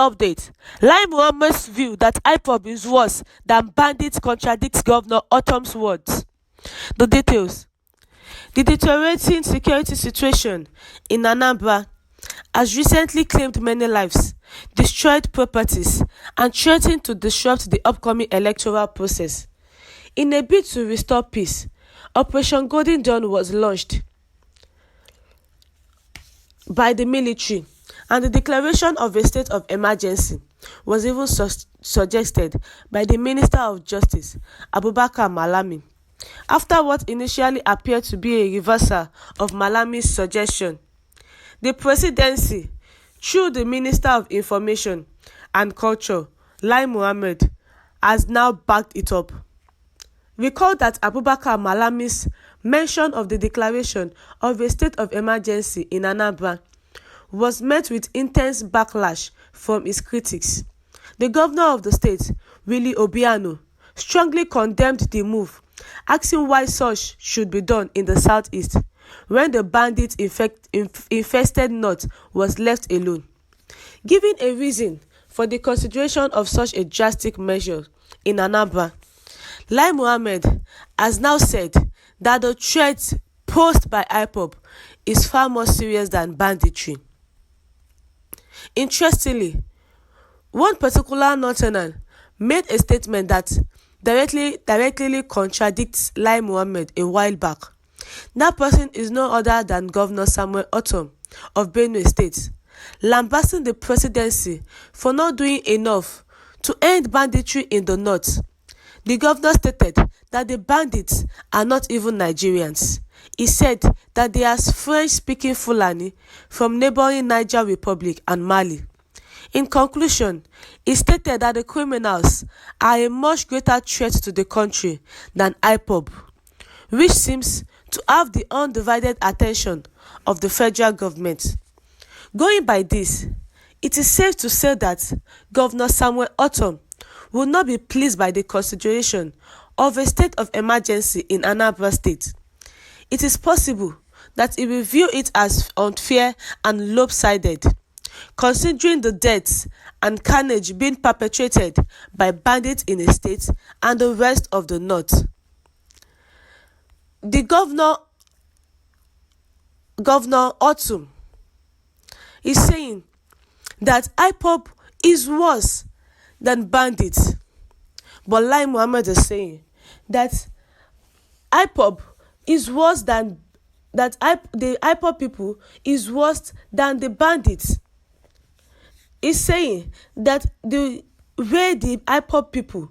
update, Lai Mohammed's view that Ipob is worse than bandits contradicts Governor Otum's words. The details. The deteriorating security situation in Anambra has recently claimed many lives, destroyed properties, and threatened to disrupt the upcoming electoral process. In a bid to restore peace, Operation Golden Dawn was launched by the military, and the declaration of a state of emergency was even suggested by the Minister of Justice, Abubakar Malami, after what initially appeared to be a reversal of Malami's suggestion. The presidency, through the Minister of Information and Culture, Lai Mohammed, has now backed it up. Recall that Abubakar Malami's mention of the declaration of a state of emergency in Anambra was met with intense backlash from his critics. The governor of the state, Willie Obiano, strongly condemned the move, asking why such should be done in the southeast when the bandit infested north was left alone. Giving a reason for the consideration of such a drastic measure in Anambra, Lai Mohammed has now said that the threat posed by Ipob is far more serious than banditry. Interestingly, one particular northerner made a statement that directly contradicts Lai Mohammed a while back. That person is no other than Governor Samuel Ortom of Benue State, lambasting the presidency for not doing enough to end banditry in the north. The governor stated that the bandits are not even Nigerians. He said that they are French-speaking Fulani from neighboring Niger Republic and Mali. In conclusion, he stated that the criminals are a much greater threat to the country than Ipob, which seems to have the undivided attention of the federal government. Going by this, it is safe to say that Governor Samuel Ortom will not be pleased by the consideration of a state of emergency in Anambra State. It is possible that he will view it as unfair and lopsided, considering the deaths and carnage being perpetrated by bandits in the state and the rest of the north. The Governor Ortom is saying that Ipob is worse than bandits, but Lai Mohammed is saying that Ipob is worse than the Ipob people is worse than the bandits. He's saying that the way the Ipob people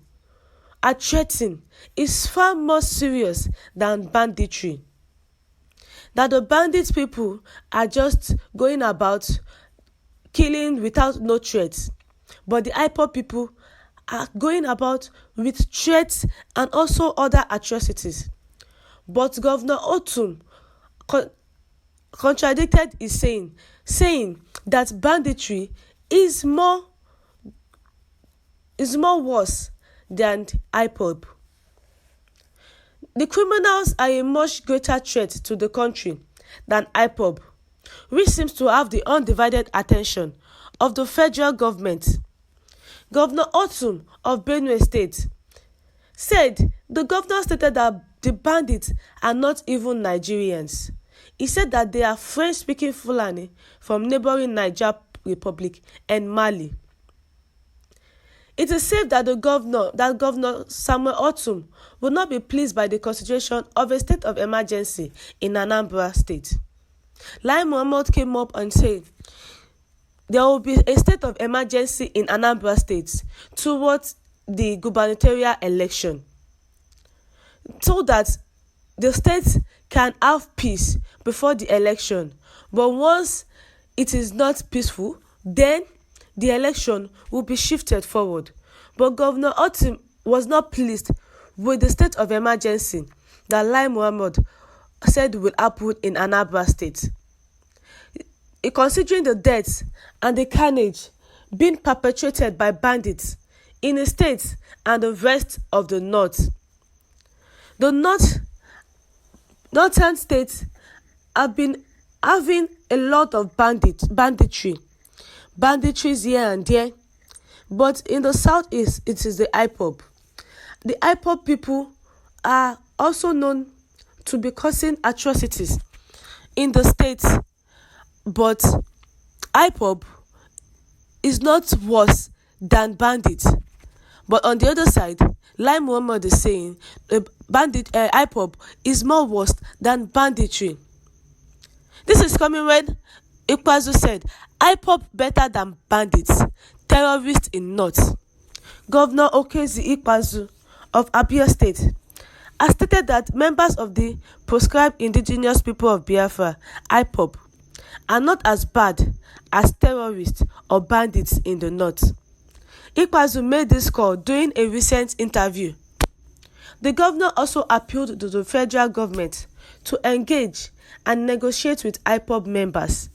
are threatened is far more serious than banditry. That the bandit people are just going about killing without no threats, but the Ipob people are going about with threats and also other atrocities. But Governor Ortom contradicted his saying that banditry is more worse than Ipob. The criminals are a much greater threat to the country than Ipob, which seems to have the undivided attention of the federal government. Governor Ortom of Benue State said the governor stated that the bandits are not even Nigerians. He said that they are French-speaking Fulani from neighboring Niger Republic and Mali. It is said that Governor Samuel Ortom will not be pleased by the consideration of a state of emergency in Anambra State. Lai Mohammed came up and said there will be a state of emergency in Anambra State towards the gubernatorial election, so that the state can have peace before the election. But once it is not peaceful, then the election will be shifted forward. But Governor Ortom was not pleased with the state of emergency that Lai Mohammed said will happen in Anambra State. Considering the deaths and the carnage being perpetrated by bandits in the state and the rest of the north. The northern states have been having a lot of banditries here and there, But in the southeast, it is the Ipob. The Ipob people are also known to be causing atrocities in the state, but Ipob is not worse than bandits. But on the other side, like Mohammed is saying, Ipob is more worse than banditry. This is coming when Ikwazu said, Ipob better than bandits, terrorists in North. Governor Okezi Ikwazu of Abia State has stated that members of the proscribed indigenous people of Biafra, Ipob, are not as bad as terrorists or bandits in the North. Ikwazu made this call during a recent interview. The governor also appealed to the federal government to engage and negotiate with Ipob members.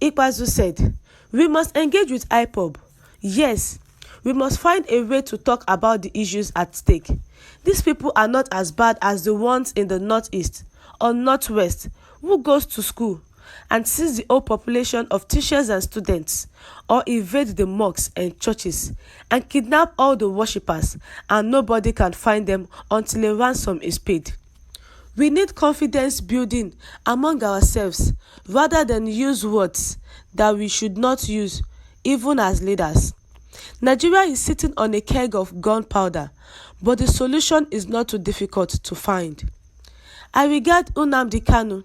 Ikwazu said, "We must engage with Ipob. Yes, we must find a way to talk about the issues at stake. These people are not as bad as the ones in the northeast or northwest who goes to school and sees the whole population of teachers and students, or invade the mosques and churches and kidnap all the worshippers, and nobody can find them until a ransom is paid. We need confidence building among ourselves rather than use words that we should not use, even as leaders. Nigeria is sitting on a keg of gunpowder, but the solution is not too difficult to find. I regard Nnamdi Kanu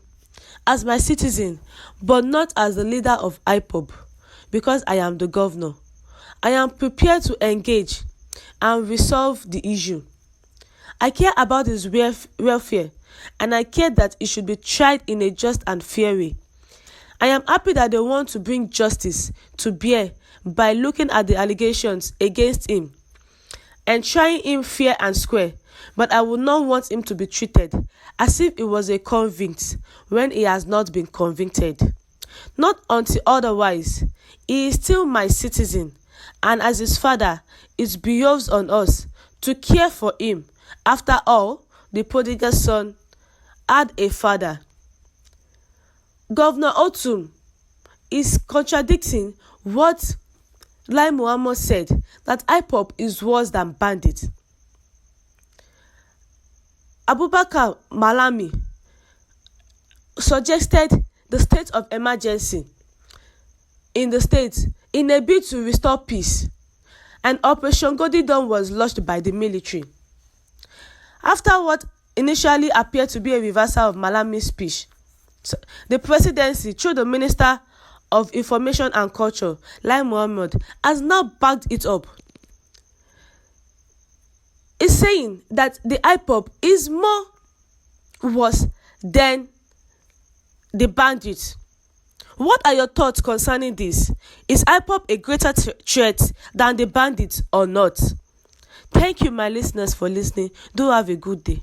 as my citizen, but not as the leader of Ipob, because I am the governor. I am prepared to engage and resolve the issue. I care about his welfare, and I care that it should be tried in a just and fair way. I am happy that they want to bring justice to bear by looking at the allegations against him and trying him fair and square, but I would not want him to be treated as if he was a convict when he has not been convicted. Not until otherwise, he is still my citizen, and as his father, it behoves on us to care for him. After all, the prodigal son had a father." Governor Otum is contradicting what Lai Mohammed said, that Ipob is worse than bandits. Abubakar Malami suggested the state of emergency in the state in a bid to restore peace, and Operation Golden Dawn was launched by the military. After what initially appeared to be a reversal of Malami's speech, the presidency, through the Minister of Information and Culture, Lai Mohammed, has now backed it up. It's saying that the Ipob is more worse than the bandits. What are your thoughts concerning this? Is Ipob a greater threat than the bandits or not? Thank you, my listeners, for listening. Do have a good day.